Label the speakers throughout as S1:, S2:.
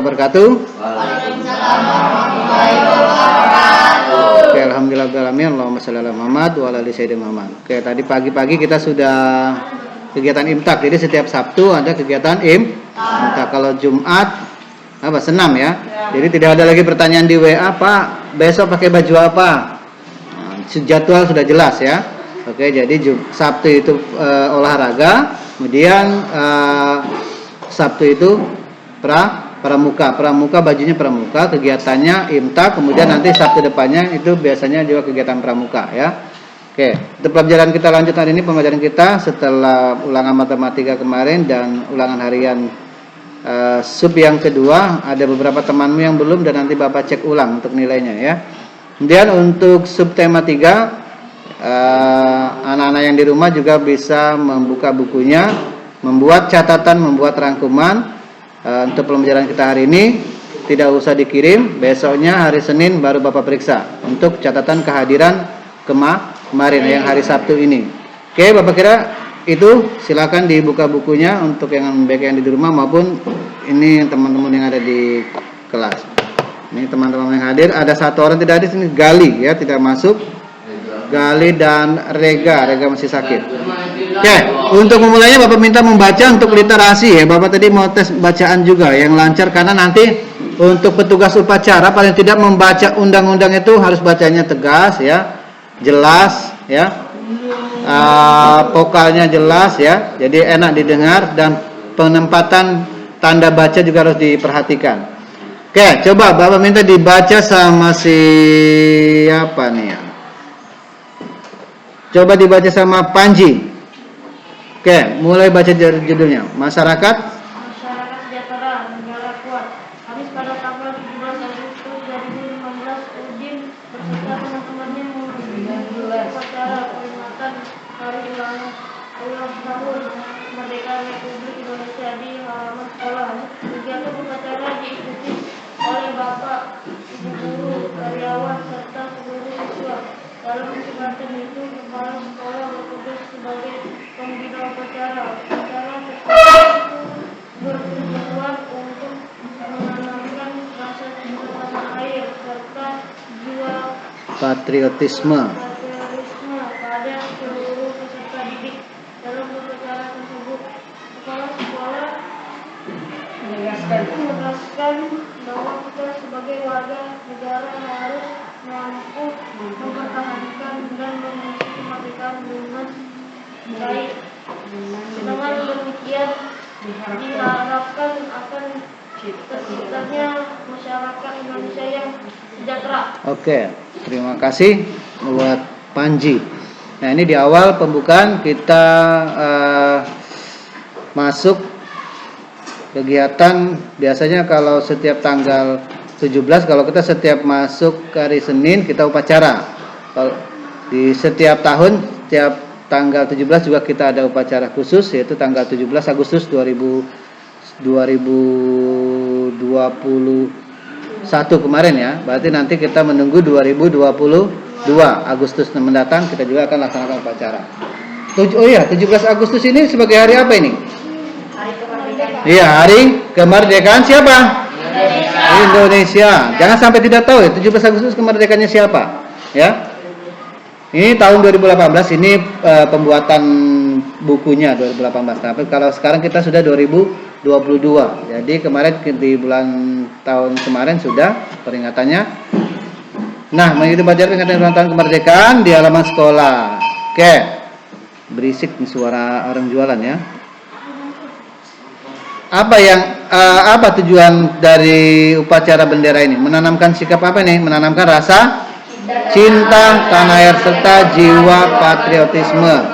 S1: wabarakatuh. Waalaikumsalam warahmatullahi wabarakatuh. Oke, alhamdulillahirabbil Allahumma shalli ala Muhammad wa ala ali sayyidina Muhammad. Oke, tadi pagi-pagi kita sudah kegiatan imtak. Jadi setiap Sabtu ada kegiatan imtak. Kalau Jumat senam ya. Jadi tidak ada lagi pertanyaan di WA, Pak, besok pakai baju apa? Jadwal sudah jelas ya. Oke, jadi Sabtu itu olahraga, kemudian Sabtu itu pramuka bajunya pramuka, kegiatannya imtak, kemudian nanti Sabtu depannya itu biasanya juga kegiatan pramuka ya. Oke, untuk pelajaran kita lanjut hari ini, pembelajaran kita setelah ulangan matematika kemarin dan ulangan harian sub yang kedua, ada beberapa temanmu yang belum dan nanti Bapak cek ulang untuk nilainya ya. Kemudian untuk subtema 3, anak-anak yang di rumah juga bisa membuka bukunya, membuat catatan, membuat rangkuman. Untuk pembelajaran kita hari ini tidak usah dikirim, besoknya hari Senin baru Bapak periksa untuk catatan kehadiran kemarin yang hari Sabtu ini. Oke, Bapak kira itu silakan dibuka bukunya untuk yang baik yang di rumah maupun ini teman-teman yang ada di kelas. Ini teman-teman yang hadir, ada satu orang tidak hadir sini, Gali ya, tidak masuk. Gali dan Rega masih sakit. Oke, untuk memulainya Bapak minta membaca untuk literasi ya. Bapak tadi mau tes bacaan juga yang lancar, karena nanti untuk petugas upacara paling tidak membaca undang-undang itu harus bacanya tegas ya, jelas ya, vokalnya jelas ya, jadi enak didengar, dan penempatan tanda baca juga harus diperhatikan. Oke, coba Bapak minta dibaca sama siapa nih ya? Coba dibaca sama Panji. Oke, mulai baca judulnya. Masyarakat
S2: sejahtera, negara kuat. Habis pada tanggal 17 Agustus 2015, Udin beserta teman-temannya mengikuti upacara peringatan hari ulang tahun kemerdekaan Republik Indonesia di halaman sekolah. Kegiatan upacara diikuti oleh Bapak, Ibu guru, karyawan, serta seluruh siswa. Dalam kesempatan itu, kepala sekolah bertugas sebagai pembina upacara. Upacara tersebut bertujuan untuk menanamkan rasa cinta tanah air serta jiwa
S1: patriotisme
S2: pada seluruh peserta didik. Dalam upacara tersebut, kepala sekolah menegaskan bahwa kita sebagai warga negara harus mampu mempertahankan dan mengisi kemerdekaan dengan baik. Dengan demikian diharapkan akan terciptanya masyarakat Indonesia yang sejahtera.
S1: Oke, terima kasih buat Panji. Nah, ini di awal pembukaan kita masuk kegiatan. Biasanya kalau setiap tanggal 17, kalau kita setiap masuk ke hari Senin kita upacara. Kalau di setiap tahun, setiap tanggal 17 juga kita ada upacara khusus, yaitu tanggal 17 Agustus 2021 kemarin ya. Berarti nanti kita menunggu 2022 Agustus mendatang kita juga akan laksanakan upacara. 17 Agustus ini sebagai hari apa ini?
S2: Hari kemerdekaan.
S1: Iya, hari kemerdekaan siapa? Indonesia. Jangan sampai tidak tahu ya, 17 Agustus kemerdekaannya siapa? Ya. Ini tahun 2018, ini pembuatan bukunya 2018. Tapi kalau sekarang kita sudah 2022. Jadi kemarin di bulan tahun kemarin sudah peringatannya. Nah, mengikuti upacara peringatan ulang tahun kemerdekaan di halaman sekolah. Oke. Berisik nih suara orang jualan ya. Apa tujuan dari upacara bendera ini? Menanamkan sikap apa nih? Menanamkan rasa cinta tanah air serta jiwa patriotisme.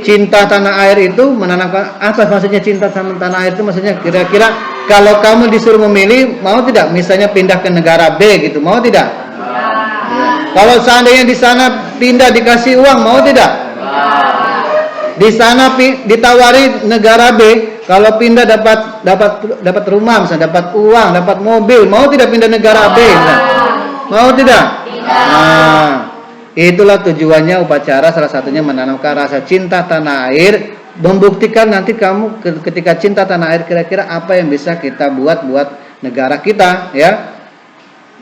S1: Cinta tanah air itu menanamkan apa maksudnya cinta sama tanah air itu? Maksudnya kira-kira kalau kamu disuruh memilih, mau tidak misalnya pindah ke negara B gitu, mau tidak? Ya. Kalau seandainya di sana pindah dikasih uang, mau tidak? Di sana ditawari negara B, kalau pindah dapat rumah, misalnya dapat uang, dapat mobil, mau tidak pindah negara B? Misalnya? Mau tidak? Nah, itulah tujuannya upacara, salah satunya menanamkan rasa cinta tanah air, membuktikan nanti kamu ketika cinta tanah air kira-kira apa yang bisa kita buat negara kita, ya.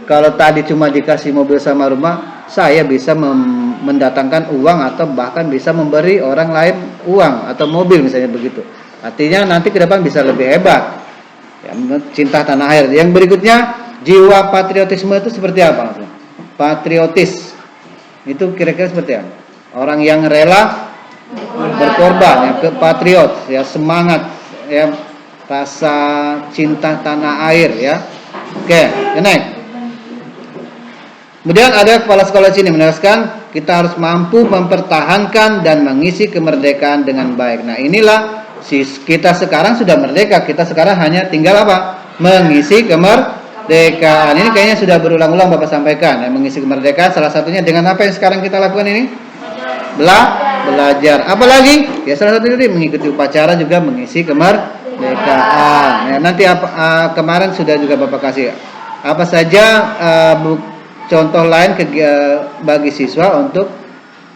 S1: Kalau tadi cuma dikasih mobil sama rumah, saya bisa mendatangkan uang atau bahkan bisa memberi orang lain uang atau mobil misalnya begitu. Artinya nanti ke depan bisa lebih hebat. Ya, cinta tanah air. Yang berikutnya, jiwa patriotisme itu seperti apa? Patriotis itu kira-kira seperti apa? Orang yang rela berkorban, ya, patriot, ya, semangat, ya, rasa cinta tanah air, ya. Oke, naik. Kemudian ada kepala sekolah sini menegaskan kita harus mampu mempertahankan dan mengisi kemerdekaan dengan baik. Nah, inilah kita sekarang sudah merdeka, kita sekarang hanya tinggal apa? Mengisi kemerdekaan. Ini kayaknya sudah berulang-ulang Bapak sampaikan, ya, mengisi kemerdekaan salah satunya dengan apa yang sekarang kita lakukan ini? Belajar. Apalagi? Ya salah satu tadi mengikuti upacara juga mengisi kemerdekaan. Ya, nanti kemarin sudah juga Bapak kasih apa saja contoh lain bagi siswa untuk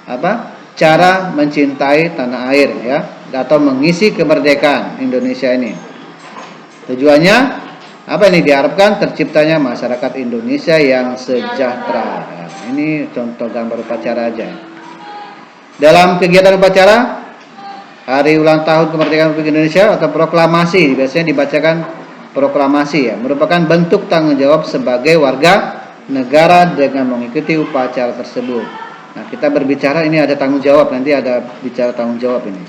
S1: apa? Cara mencintai tanah air, ya, atau mengisi kemerdekaan Indonesia ini. Tujuannya apa ini? Diharapkan terciptanya masyarakat Indonesia yang sejahtera. Ya, ini contoh gambar upacara aja. Dalam kegiatan upacara hari ulang tahun kemerdekaan Republik Indonesia atau proklamasi, biasanya dibacakan proklamasi, ya, merupakan bentuk tanggung jawab sebagai warga negara dengan mengikuti upacara tersebut. Nah, kita berbicara ini ada tanggung jawab, nanti ada bicara tanggung jawab ini.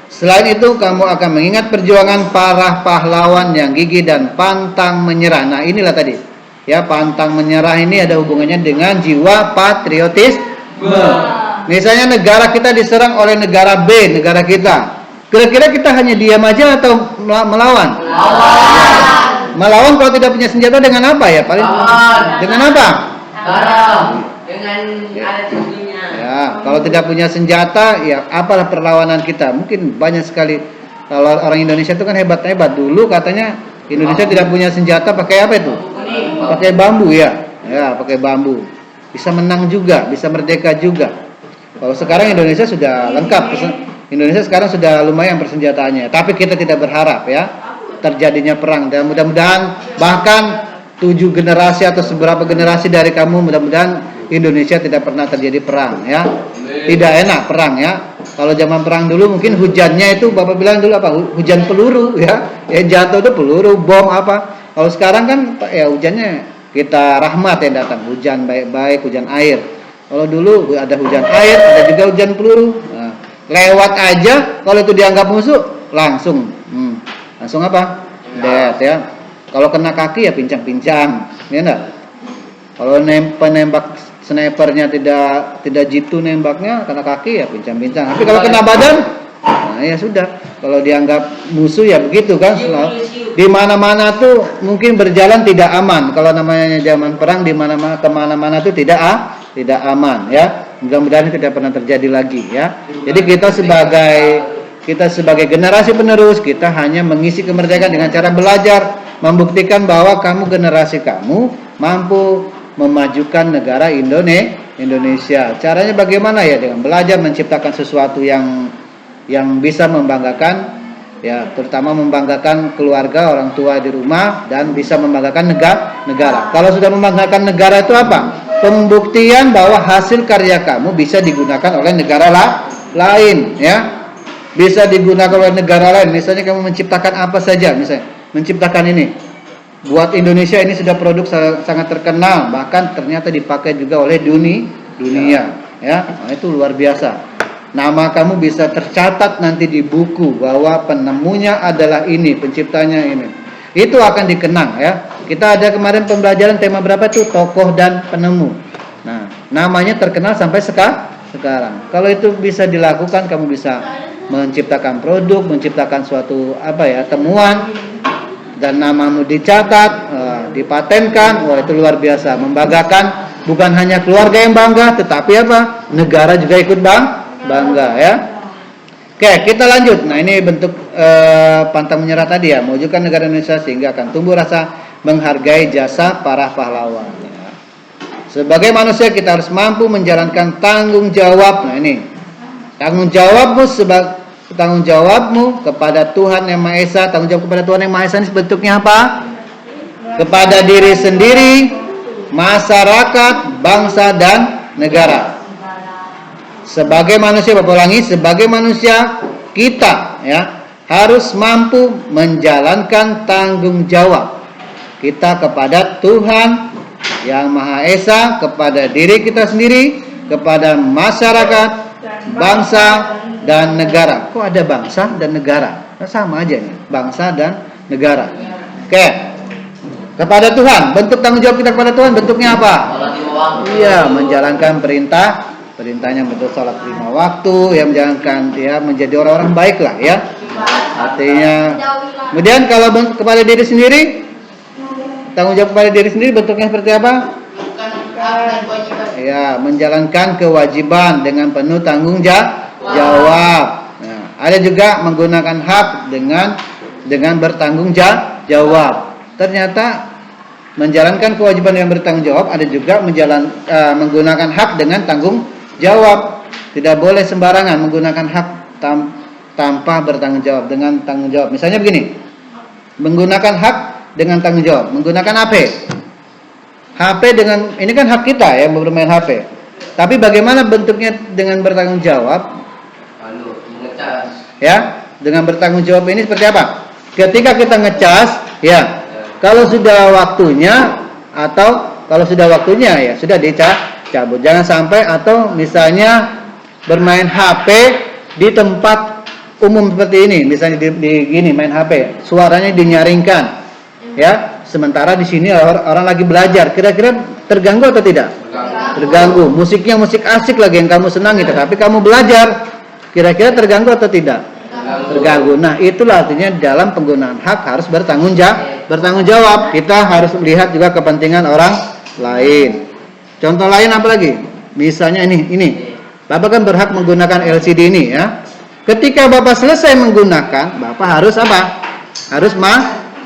S1: Selain itu, kamu akan mengingat perjuangan para pahlawan yang gigih dan pantang menyerah. Nah, inilah tadi, ya, pantang menyerah ini ada hubungannya dengan jiwa patriotisme. Misalnya negara kita diserang oleh negara B, negara kita. Kira-kira kita hanya diam aja atau melawan? Melawan kalau tidak punya senjata dengan apa ya? Paling dengan apa?
S3: Dengan alat buktinya.
S1: Ya, kalau tidak punya senjata, ya apalah perlawanan kita? Mungkin banyak sekali. Kalau orang Indonesia itu kan hebat-hebat. Dulu katanya Indonesia tidak punya senjata, pakai apa itu? Pakai bambu, ya. Ya, pakai bambu. Bisa menang juga, bisa merdeka juga. Kalau sekarang Indonesia sudah lengkap. Indonesia sekarang sudah lumayan persenjataannya. Tapi kita tidak berharap, ya, terjadinya perang, dan mudah-mudahan bahkan 7 generasi atau seberapa generasi dari kamu, mudah-mudahan Indonesia tidak pernah terjadi perang, ya. Tidak enak perang, ya. Kalau zaman perang dulu mungkin hujannya itu Bapak bilang dulu apa? Hujan peluru, ya. Yang jatuh itu peluru, bom apa. Kalau sekarang kan ya hujannya kita rahmat yang datang, hujan baik-baik, hujan air. Kalau dulu ada hujan air, ada juga hujan peluru. Nah, lewat aja kalau itu dianggap musuh langsung apa? Dead, ya. Kalau kena kaki ya pincang-pincang, ya enggak? Kalau penembak snipernya tidak jitu nembaknya, kena kaki ya pincang-pincang. Tapi kalau kena badan, nah ya sudah. Kalau dianggap musuh ya begitu kan. Di mana-mana tuh mungkin berjalan tidak aman. Kalau namanya zaman perang, di mana-mana kemana-mana tuh tidak aman, ya. Mudah-mudahan tidak pernah terjadi lagi, ya. Jadi kita sebagai generasi penerus, kita hanya mengisi kemerdekaan dengan cara belajar, membuktikan bahwa generasi kamu mampu memajukan negara Indonesia. Caranya bagaimana ya? Dengan belajar menciptakan sesuatu yang bisa membanggakan, ya, terutama membanggakan keluarga, orang tua di rumah, dan bisa membanggakan negara. Kalau sudah membanggakan negara itu apa? Pembuktian bahwa hasil karya kamu bisa digunakan oleh negara lain, ya. Bisa digunakan oleh negara lain. Misalnya kamu menciptakan apa saja, misalnya menciptakan ini buat Indonesia, ini sudah produk sangat terkenal, bahkan ternyata dipakai juga oleh dunia, ya. Nah, itu luar biasa. Nama kamu bisa tercatat nanti di buku bahwa penemunya adalah ini, penciptanya ini. Itu akan dikenang, ya. Kita ada kemarin pembelajaran tema berapa tuh? Tokoh dan penemu. Nah, namanya terkenal sampai sekarang. Kalau itu bisa dilakukan, kamu bisa menciptakan produk, menciptakan suatu temuan, dan namamu dicatat, dipatenkan. Wah, itu luar biasa, membanggakan. Bukan hanya keluarga yang bangga, tetapi negara juga ikut bangga, ya. Oke, kita lanjut. Nah, ini bentuk pantang menyerah tadi, ya, mewujudkan negara Indonesia sehingga akan tumbuh rasa menghargai jasa para pahlawan, ya. Sebagai manusia kita harus mampu menjalankan tanggung jawab. Nah, ini tanggung jawabmu kepada Tuhan Yang Maha Esa. Tanggung jawab kepada Tuhan Yang Maha Esa ini bentuknya apa? kepada diri sendiri, masyarakat, bangsa dan negara. Sebagai manusia, Bapak ulangi, sebagai manusia kita ya harus mampu menjalankan tanggung jawab kita kepada Tuhan Yang Maha Esa, kepada diri kita sendiri, kepada masyarakat, bangsa dan negara. Kok ada bangsa dan negara? Nah, sama aja nih, bangsa dan negara. Oke. Kepada Tuhan, bentuk tanggung jawab kita kepada Tuhan bentuknya apa? Iya, menjalankan perintahnya bentuk sholat 5 waktu, ya menjalankan ya menjadi orang-orang baik lah ya. Artinya, kemudian kalau kepada diri sendiri, tanggung jawab kepada diri sendiri bentuknya seperti apa? Ya, menjalankan kewajiban dengan penuh tanggung jawab. Nah, ada juga menggunakan hak dengan bertanggung jawab. Ternyata menjalankan kewajiban yang bertanggung jawab ada juga menggunakan hak dengan tanggung jawab. Tidak boleh sembarangan menggunakan hak tanpa bertanggung jawab dengan tanggung jawab. Misalnya begini, menggunakan hak dengan tanggung jawab, menggunakan HP dengan ini kan hak kita ya bermain HP. Tapi bagaimana bentuknya dengan bertanggung jawab? Ya, dengan bertanggung jawab ini seperti apa? Ketika kita ngecas, ya, kalau sudah waktunya atau kalau sudah waktunya ya sudah dicabut. Jangan sampai atau misalnya bermain HP di tempat umum seperti ini, misalnya di gini main HP, suaranya dinyaringkan, ya. Sementara di sini orang lagi belajar, kira-kira terganggu atau tidak? Terganggu. Musiknya musik asik lagi yang kamu senangi, tetapi kamu belajar, kira-kira terganggu atau tidak? Terganggu. Nah, itulah artinya dalam penggunaan hak harus bertanggung jawab. Kita harus melihat juga kepentingan orang lain. Contoh lain apa lagi? Misalnya ini. Bapak kan berhak menggunakan LCD ini ya. Ketika Bapak selesai menggunakan, Bapak harus apa? Harus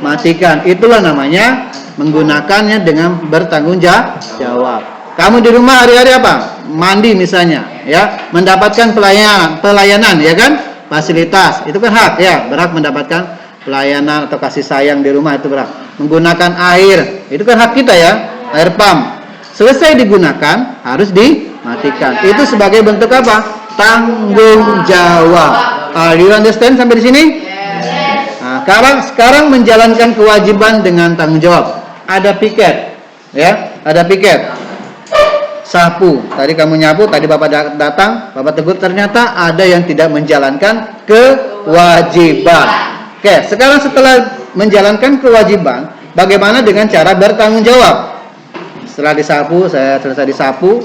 S1: matikan. Itulah namanya menggunakannya dengan bertanggung jawab. Kamu di rumah hari-hari apa? Mandi misalnya, ya, mendapatkan pelayanan, ya kan? Fasilitas. Itu kan hak, ya, berhak mendapatkan pelayanan atau kasih sayang di rumah itu berhak. Menggunakan air, itu kan hak kita ya, air pump. Selesai digunakan harus dimatikan. Itu sebagai bentuk apa? Tanggung jawab. You understand sampai di sini? Nah, sekarang menjalankan kewajiban dengan tanggung jawab. Ada piket, ya, ada piket. Sapu. Tadi kamu nyapu, tadi Bapak datang, Bapak tegur, ternyata ada yang tidak menjalankan kewajiban. Oke, sekarang setelah menjalankan kewajiban, bagaimana dengan cara bertanggung jawab? Setelah disapu, saya selesai disapu,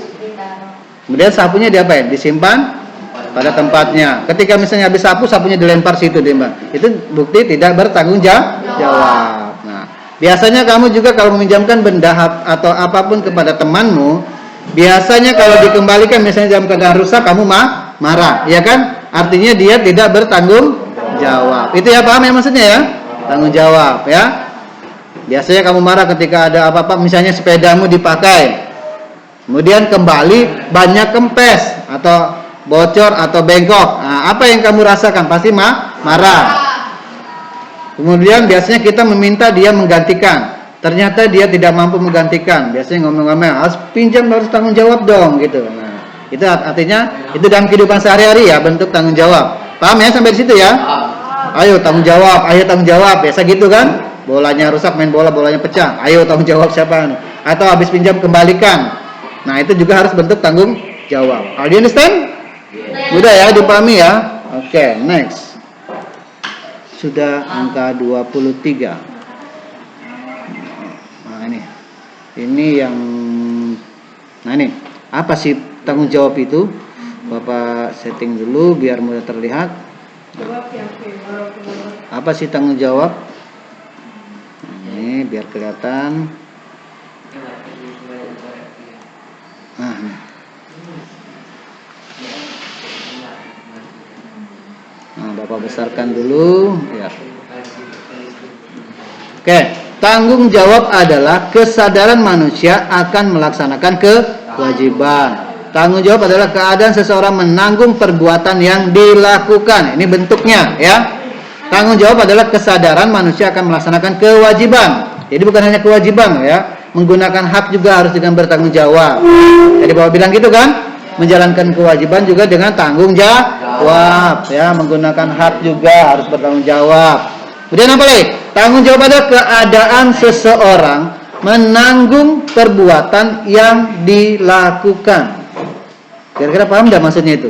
S1: kemudian sapunya diapain? Disimpan pada tempatnya. Ketika misalnya habis sapu, sapunya dilempar situ, itu bukti tidak bertanggung jawab. Nah, biasanya kamu juga kalau meminjamkan benda atau apapun kepada temanmu, biasanya kalau dikembalikan misalnya dalam keadaan rusak, kamu marah, ya kan? Artinya dia tidak bertanggung jawab. Itu ya, paham ya maksudnya ya? Tanggung jawab ya. Biasanya kamu marah ketika ada apa-apa, misalnya sepedamu dipakai, kemudian kembali banyak kempes atau bocor atau bengkok. Nah, apa yang kamu rasakan? Pasti marah. Kemudian biasanya kita meminta dia menggantikan. Ternyata dia tidak mampu menggantikan. Biasanya ngomong-ngomong, harus pinjam, harus tanggung jawab dong gitu. Nah, itu artinya itu dalam kehidupan sehari-hari ya, bentuk tanggung jawab. Paham ya sampai di situ ya? Ayo tanggung jawab, ayo tanggung jawab. Biasa gitu kan? Bolanya rusak, main bola, bolanya pecah. Ayo tanggung jawab siapa? Atau habis pinjam kembalikan. Nah, itu juga harus bentuk tanggung jawab. Are you understand? Udah ya, dipahami ya? Oke, next. Sudah angka 23. Nah, ini yang apa sih tanggung jawab itu? Bapak setting dulu biar mudah terlihat. Apa sih tanggung jawab? Ini biar kelihatan. Nah, ini. Nah, Bapak besarkan dulu ya. Oke, tanggung jawab adalah kesadaran manusia akan melaksanakan kewajiban. Tanggung jawab adalah keadaan seseorang menanggung perbuatan yang dilakukan. Ini bentuknya ya. Tanggung jawab adalah kesadaran manusia akan melaksanakan kewajiban. Jadi bukan hanya kewajiban ya, menggunakan hak juga harus dengan bertanggung jawab. Jadi Bapak bilang gitu kan? Menjalankan kewajiban juga dengan tanggung jawab ya, menggunakan hak juga harus bertanggung jawab. Kemudian apa lagi? Tanggung jawab pada keadaan seseorang menanggung perbuatan yang dilakukan. Kira-kira paham enggak maksudnya itu?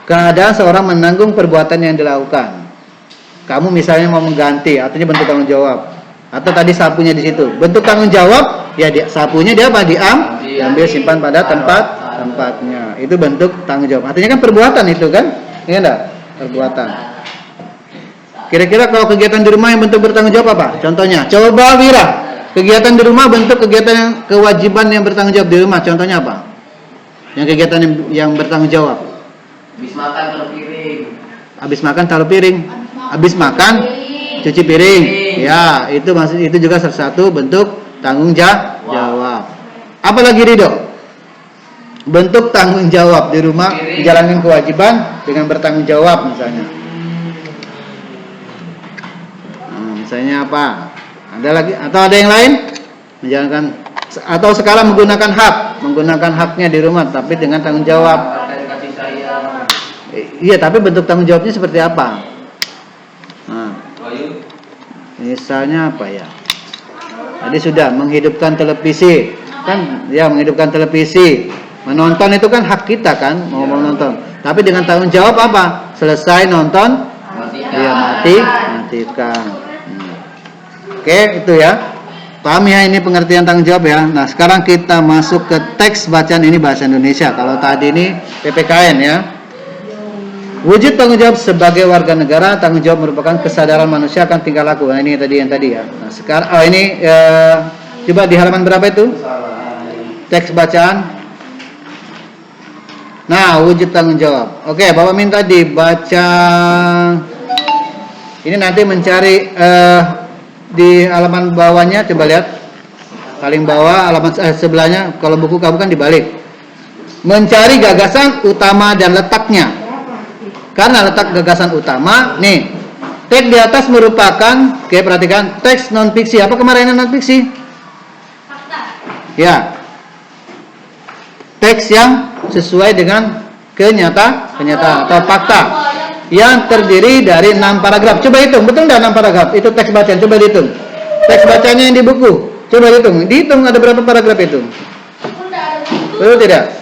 S1: Keadaan seorang menanggung perbuatan yang dilakukan. Kamu misalnya mau mengganti, artinya bentuk tanggung jawab. Atau tadi sapunya di situ, bentuk tanggung jawab, ya sapunya dia apa? Diambil simpan pada tempatnya. Itu bentuk tanggung jawab. Artinya kan perbuatan itu kan? Iya enggak? Perbuatan. Kira-kira kalau kegiatan di rumah yang bentuk bertanggung jawab apa? Contohnya, coba Wira, kegiatan di rumah bentuk kegiatan yang kewajiban yang bertanggung jawab di rumah. Contohnya apa? Yang kegiatan yang bertanggung jawab.
S3: Habis makan taruh piring.
S1: Habis makan taruh piring. Habis makan cuci piring. Ya, itu juga salah satu bentuk tanggung jawab. Apalagi Ridho? Bentuk tanggung jawab di rumah, menjalankan kewajiban dengan bertanggung jawab misalnya. Misalnya apa? Ada lagi atau ada yang lain? Menjalankan atau sekarang menggunakan haknya di rumah tapi dengan tanggung jawab.
S3: Kasih sayang.
S1: Iya, tapi bentuk tanggung jawabnya seperti apa? Nah, misalnya apa ya? Tadi sudah menghidupkan televisi, kan? Ya, menghidupkan televisi. Menonton itu kan hak kita kan, mau menonton. Tapi dengan tanggung jawab apa? Selesai nonton, ya matikan. Oke, itu ya. Paham ya ini pengertian tanggung jawab ya. Nah, sekarang kita masuk ke teks bacaan ini bahasa Indonesia. Kalau tadi ini PPKN ya. Wujud tanggung jawab sebagai warga negara, tanggung jawab merupakan kesadaran manusia akan tingkah laku. Nah, ini yang tadi ya. Nah, sekarang ini coba di halaman berapa itu? Teks bacaan. Nah, wujud tanggung jawab. Oke, Bapak minta dibaca. Ini nanti mencari di halaman bawahnya, coba lihat. Paling bawah halaman sebelahnya, kalau buku kamu kan dibalik. Mencari gagasan utama dan letaknya. Karena letak gagasan utama, nih. Teks di atas merupakan, oke perhatikan, teks non fiksi. Apa kemarin non fiksi?
S2: Fakta.
S1: Ya. Teks yang sesuai dengan kenyataan atau fakta yang terdiri dari 6 paragraf. Coba hitung, betul enggak 6 paragraf? Itu teks bacaan, coba dihitung. Teks bacanya yang di buku, coba dihitung. Dihitung ada berapa paragraf itu? Betul tidak?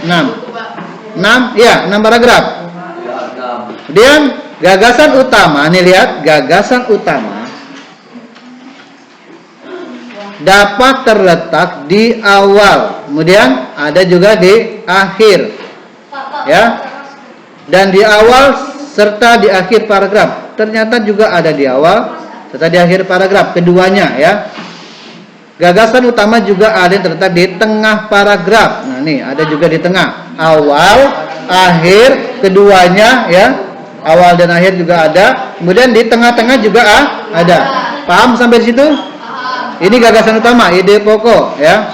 S1: 6. 6, ya, 6 paragraf. Kemudian gagasan utama, nih lihat, gagasan utama dapat terletak di awal, kemudian ada juga di akhir. Ya. Dan di awal serta di akhir paragraf. Ternyata juga ada di awal serta di akhir paragraf, keduanya ya. Gagasan utama juga ada yang terletak di tengah paragraf. Nah, nih ada juga di tengah. Awal, akhir, keduanya ya. Awal dan akhir juga ada. Kemudian di tengah-tengah juga ada. Paham sampai di situ? Ini gagasan utama, ide pokok ya.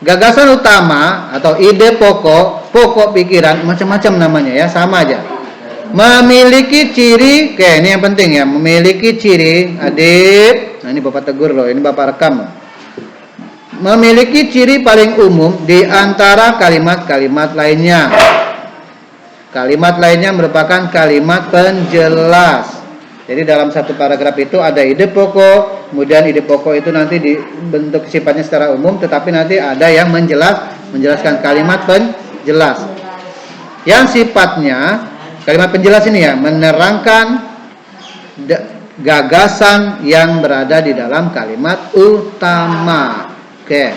S1: Gagasan utama atau ide pokok, pokok pikiran macam-macam namanya ya, sama aja. Memiliki ciri, oke ini yang penting ya, memiliki ciri, Adit. Nah ini Bapak tegur loh, ini Bapak rekam. Memiliki ciri paling umum di antara kalimat-kalimat lainnya. Kalimat lainnya merupakan kalimat penjelas. Jadi dalam satu paragraf itu ada ide pokok, kemudian ide pokok itu nanti dibentuk sifatnya secara umum, tetapi nanti ada yang menjelaskan kalimat penjelas. Yang sifatnya kalimat penjelas ini ya, menerangkan gagasan yang berada di dalam kalimat utama. Oke,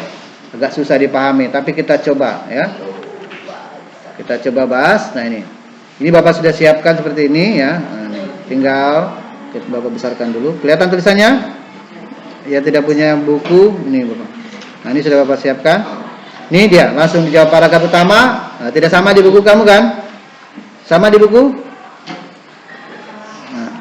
S1: agak susah dipahami, tapi kita coba ya. Kita coba bahas. Nah ini Bapak sudah siapkan seperti ini ya. Nah, ini. Tinggal Bapak besarkan dulu. Kelihatan tulisannya? Ya tidak punya buku, ini Bapak. Nah ini sudah Bapak siapkan. Ini dia, langsung dijawab paragraf utama. Nah, tidak sama di buku kamu kan? Sama di buku? Nah.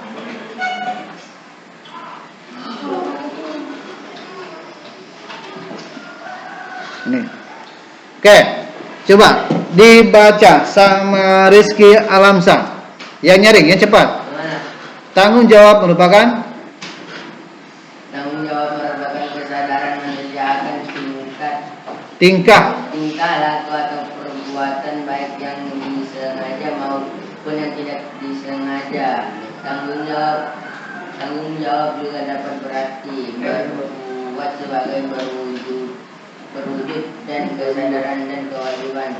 S1: Ini. Oke, coba dibaca sama Rizky Alamsa. Yang nyaring, yang cepat. Tanggung jawab merupakan tingkah
S4: laku atau perbuatan baik yang disengaja maupun yang tidak disengaja. Tanggung jawab juga dapat berarti berbuat sebagai berwujud dan kesadaran dan kewajiban.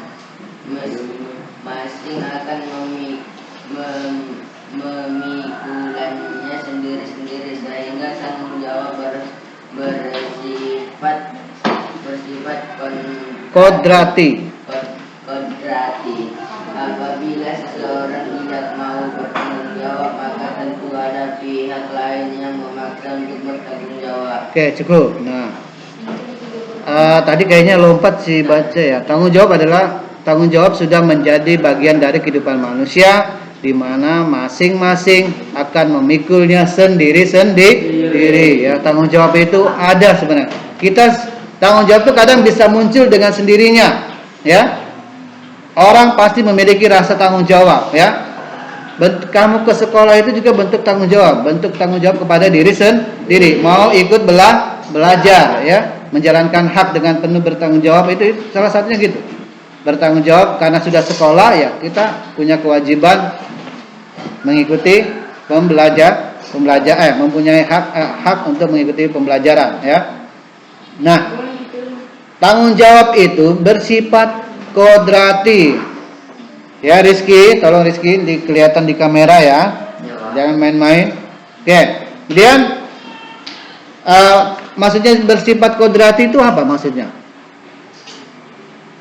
S4: Masing akan memikulannya sendiri-sendiri sehingga tanggung jawab bersifat
S1: kodrati.
S4: Apabila seseorang tidak mau bertanggung jawab, maka tentu ada pihak lain yang memaksa untuk bertanggung jawab.
S1: Oke, cukup. Nah, tadi kayaknya lompat si baca ya. Tanggung jawab sudah menjadi bagian dari kehidupan manusia, di mana masing-masing akan memikulnya sendiri-sendiri. Ya, tanggung jawab itu ada sebenarnya. Tanggung jawab itu kadang bisa muncul dengan sendirinya, ya. Orang pasti memiliki rasa tanggung jawab, ya. Kamu ke sekolah itu juga bentuk tanggung jawab kepada diri sendiri. Mau ikut belajar, ya, menjalankan hak dengan penuh bertanggung jawab itu salah satunya gitu. Bertanggung jawab karena sudah sekolah, ya, kita punya kewajiban mengikuti mempunyai hak untuk mengikuti pembelajaran, ya. Nah, tanggung jawab itu bersifat kodrati. Ya, Rizky, tolong Rizky kelihatan di kamera ya. Jangan main-main. Oke. Kemudian maksudnya bersifat kodrati itu apa maksudnya?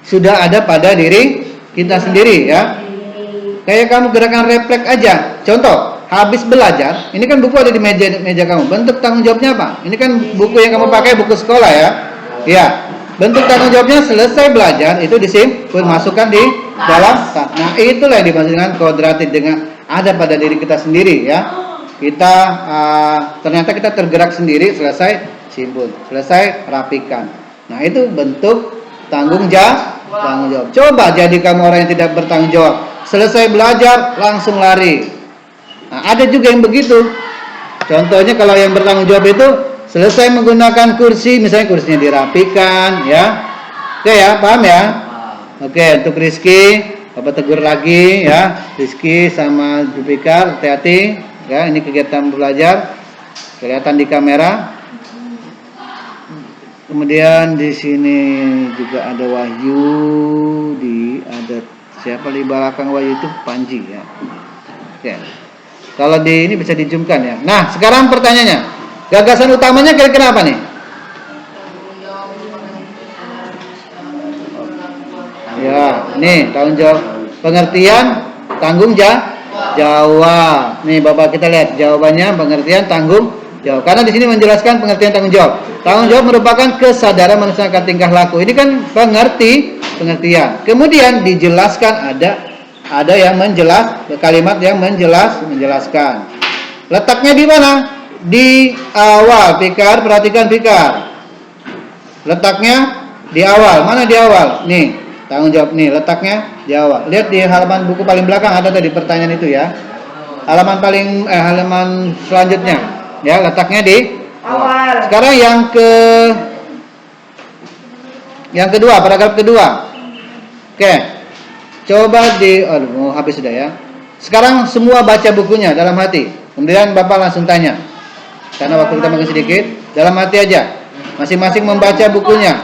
S1: Sudah ada pada diri kita sendiri, ya. Kayak kamu gerakan refleks aja. Contoh, habis belajar, ini kan buku ada di meja kamu. Bentuk tanggung jawabnya apa? Ini kan buku yang kamu pakai, buku sekolah, ya. Ya. Bentuk tanggung jawabnya selesai belajar itu masukkan di dalam tas. Nah, itulah yang dimaksud dengan kodrati, dengan ada pada diri kita sendiri, ya. Kita ternyata kita tergerak sendiri, selesai simpul, selesai rapikan. Nah, itu bentuk tanggung jawab. Coba jadi kamu orang yang tidak bertanggung jawab. Selesai belajar langsung lari. Nah, ada juga yang begitu. Contohnya kalau yang bertanggung jawab itu selesai menggunakan kursi, misalnya kursinya dirapikan, ya. Oke ya, paham ya? Oke, untuk Rizky, Bapak tegur lagi, ya. Rizky sama Jupika, hati-hati, ya. Ini kegiatan belajar, kelihatan di kamera. Kemudian di sini juga ada Wahyu, ada siapa di belakang Wahyu itu Panji, ya. Oke. Kalau di ini bisa dijumkan, ya. Nah, sekarang pertanyaannya. Gagasan utamanya kira-kira apa nih? Ya, nih tanggung jawab, pengertian, tanggung jawab. Nih Bapak kita lihat jawabannya, pengertian, tanggung jawab. Karena di sini menjelaskan pengertian tanggung jawab. Tanggung jawab merupakan kesadaran manusia akan tingkah laku. Ini kan pengertian. Kemudian dijelaskan ada yang kalimat yang menjelaskan. Letaknya di mana? Di awal. Fikar, perhatikan Fikar. Letaknya di awal. Mana di awal? Nih, tanggung jawab nih, letaknya di awal. Lihat di halaman buku paling belakang ada tadi pertanyaan itu, ya. Halaman selanjutnya. Ya, letaknya di awal. Sekarang yang kedua, paragraf kedua. Oke. Coba habis sudah, ya. Sekarang semua baca bukunya dalam hati. Kemudian Bapak langsung tanya. Karena waktu kita makin sedikit, dalam hati aja. Masing-masing membaca bukunya.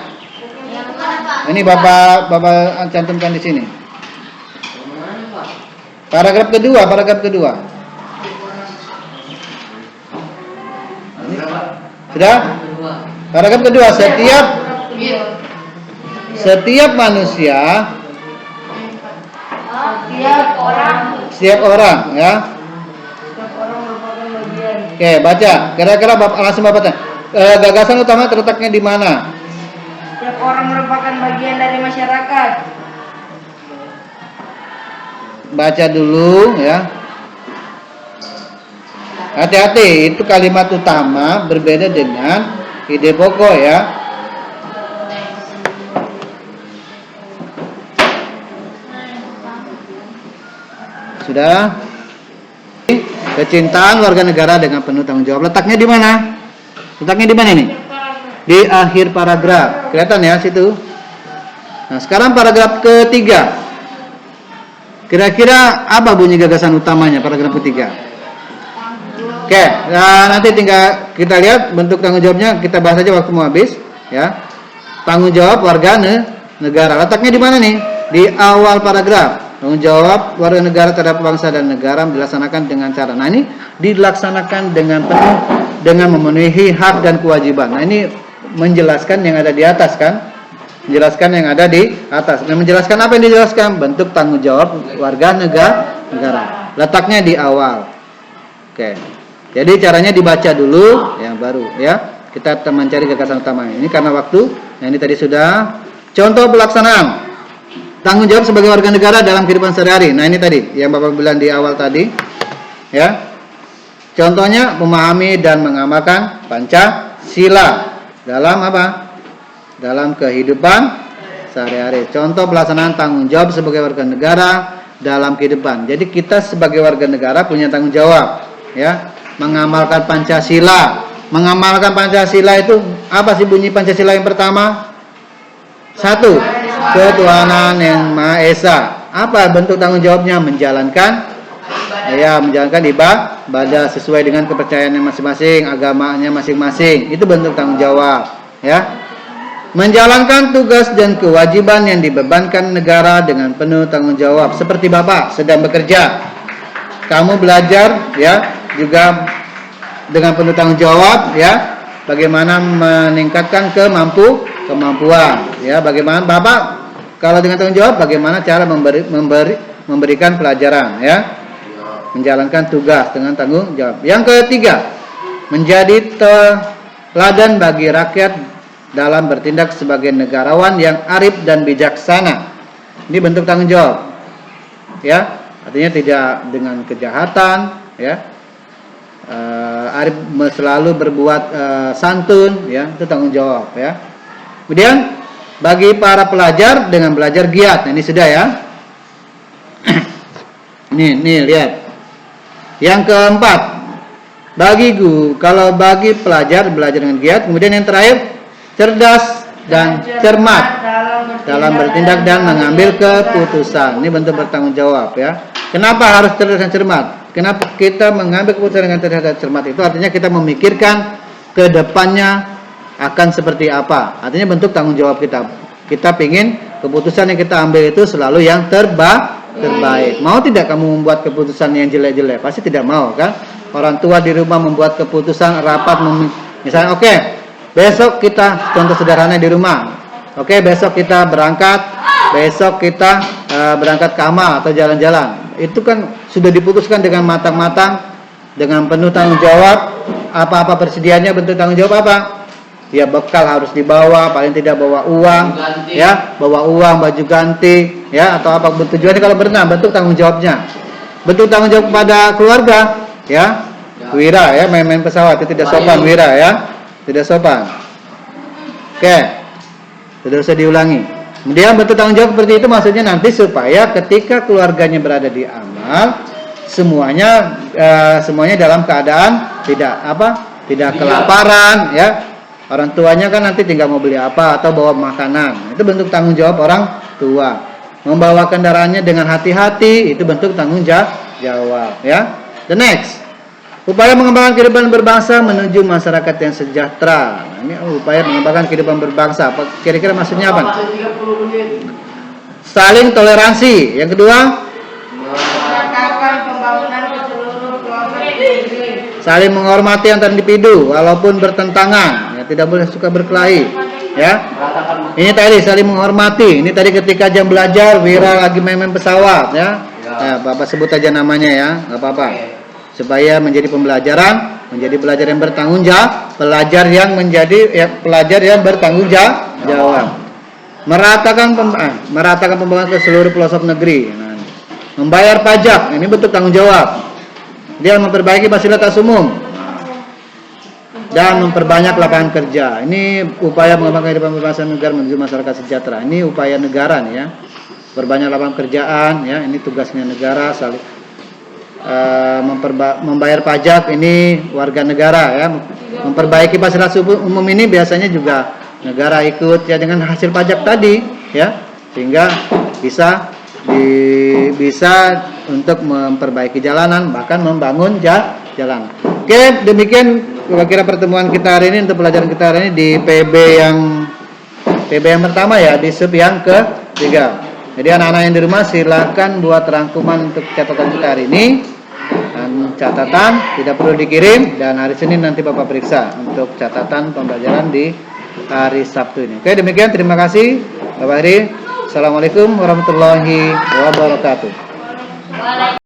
S1: Ini Bapak cantumkan di sini. Paragraf kedua. Sudah? Paragraf kedua, setiap manusia, setiap orang, ya. Oke, baca. Kira-kira langsung Bapak tanya. Gagasan utama terletaknya di mana?
S2: Setiap orang merupakan bagian dari masyarakat.
S1: Baca dulu, ya. Hati-hati, itu kalimat utama berbeda dengan ide pokok, ya. Sudah? Kecintaan warga negara dengan penuh tanggung jawab. Letaknya di mana? Letaknya di mana nih? Di akhir paragraf. Kelihatan ya situ? Nah, sekarang paragraf ketiga. Kira-kira apa bunyi gagasan utamanya paragraf ketiga? Oke, nah nanti tinggal kita lihat bentuk tanggung jawabnya, kita bahas aja waktu mau habis, ya. Tanggung jawab warga negara. Letaknya di mana nih? Di awal paragraf. Tanggung jawab warga negara terhadap bangsa dan negara dilaksanakan dengan cara. Nah, ini dilaksanakan dengan penuh dengan memenuhi hak dan kewajiban. Nah, ini menjelaskan yang ada di atas kan? Menjelaskan yang ada di atas. Nah, menjelaskan apa yang dijelaskan? Bentuk tanggung jawab warga negara. Letaknya di awal. Oke. Jadi caranya dibaca dulu yang baru ya. Kita mencari gagasan utama ini karena waktu. Nah, ini tadi sudah contoh pelaksanaan tanggung jawab sebagai warga negara dalam kehidupan sehari-hari. Nah, ini tadi yang Bapak bilang di awal tadi. Ya. Contohnya memahami dan mengamalkan Pancasila dalam apa? Dalam kehidupan sehari-hari. Contoh pelaksanaan tanggung jawab sebagai warga negara dalam kehidupan. Jadi kita sebagai warga negara punya tanggung jawab, ya, mengamalkan Pancasila. Mengamalkan Pancasila itu apa sih bunyi Pancasila yang pertama? 1. Ketuhanan yang Maha Esa. Apa bentuk tanggung jawabnya? Menjalankan ibadah sesuai dengan kepercayaannya masing-masing, agamanya masing-masing. Itu bentuk tanggung jawab, ya. Menjalankan tugas dan kewajiban yang dibebankan negara dengan penuh tanggung jawab. Seperti Bapak sedang bekerja, kamu belajar, ya, juga dengan penuh tanggung jawab, ya. Bagaimana meningkatkan kemampuan, ya. Bagaimana Bapak kalau dengan tanggung jawab, bagaimana cara memberikan pelajaran, ya. Menjalankan tugas dengan tanggung jawab. Yang ketiga, menjadi teladan bagi rakyat dalam bertindak sebagai negarawan yang arif dan bijaksana. Ini bentuk tanggung jawab, ya. Artinya tidak dengan kejahatan, ya. Arif selalu berbuat santun, ya. Itu tanggung jawab, ya. Kemudian bagi para pelajar dengan belajar giat. Nah, ini sudah, ya. Nih lihat. Yang keempat, kalau bagi pelajar belajar dengan giat. Kemudian yang terakhir, cerdas dan cermat dalam bertindak dan mengambil keputusan. Ini bentuk bertanggung jawab, ya. Kenapa harus cerdas dan cermat? Kenapa kita mengambil keputusan dengan cerdas dan cermat? Itu artinya kita memikirkan ke depannya akan seperti apa. Artinya bentuk tanggung jawab kita. Kita ingin keputusan yang kita ambil itu selalu yang terbaik. Mau tidak kamu membuat keputusan yang jelek-jelek? Pasti tidak mau, kan? Orang tua di rumah membuat keputusan rapat, misalnya, oke, besok kita, contoh sederhana di rumah, oke, besok kita berangkat ke amal atau jalan-jalan. Itu kan sudah diputuskan dengan matang-matang, dengan penuh tanggung jawab. Apa-apa persediaannya, bentuk tanggung jawab apa? Ya, bekal harus dibawa, paling tidak bawa uang, ya, bawa uang, baju ganti, ya, atau apa tujuannya kalau berenang, bentuk tanggung jawabnya. Bentuk tanggung jawab kepada keluarga, ya, wira, ya, main-main pesawat itu tidak sopan, wira, ya, tidak sopan. Oke, tidak usah diulangi. Kemudian bentuk tanggung jawab seperti itu maksudnya nanti supaya ketika keluarganya berada di amal, semuanya dalam keadaan tidak kelaparan, ya. Orang tuanya kan nanti tinggal mau beli apa atau bawa makanan. Itu bentuk tanggung jawab orang tua. Membawa kendaraannya dengan hati-hati, itu bentuk tanggung jawab, ya. The next, upaya mengembangkan kehidupan berbangsa menuju masyarakat yang sejahtera. Nah, ini upaya mengembangkan kehidupan berbangsa. Kira-kira maksudnya apa? Saling toleransi. Yang kedua,
S2: Meningkatkan pembangunan ke seluruh pelosok negeri.
S1: saling menghormati antar individu walaupun bertentangan. Tidak boleh suka berkelahi, ya. Ini tadi saling menghormati. Ini tadi ketika jam belajar, Wira lagi main-main pesawat, ya. Nah, Bapak sebut aja namanya, ya, nggak apa-apa. Supaya menjadi pembelajaran, menjadi pelajar yang bertanggung jawab, pelajar yang bertanggung jawab. Meratakan pembangunan ke seluruh pelosok negeri. Nah, membayar pajak, ini bentuk tanggung jawab. Dia memperbaiki fasilitas umum dan memperbanyak lapangan kerja. Ini upaya mengembangkan kehidupan berbangsa negara menuju masyarakat sejahtera. Ini upaya negara nih, ya. Perbanyak lapangan kerjaan, ya. Ini tugasnya negara. Membayar pajak, ini warga negara, ya. Memperbaiki fasilitas umum ini biasanya juga negara ikut, ya, dengan hasil pajak tadi, ya. sehingga bisa untuk memperbaiki jalanan, bahkan membangun jalan. Oke, demikian kira-kira pertemuan kita hari ini untuk pelajaran kita hari ini di PB yang pertama ya, di sub yang ketiga. Jadi anak-anak yang di rumah silakan buat rangkuman untuk catatan kita hari ini. Dan catatan tidak perlu dikirim, dan hari Senin nanti Bapak periksa untuk catatan pembelajaran di hari Sabtu ini. Oke, demikian, terima kasih Bapak Heri. Assalamualaikum warahmatullahi wabarakatuh.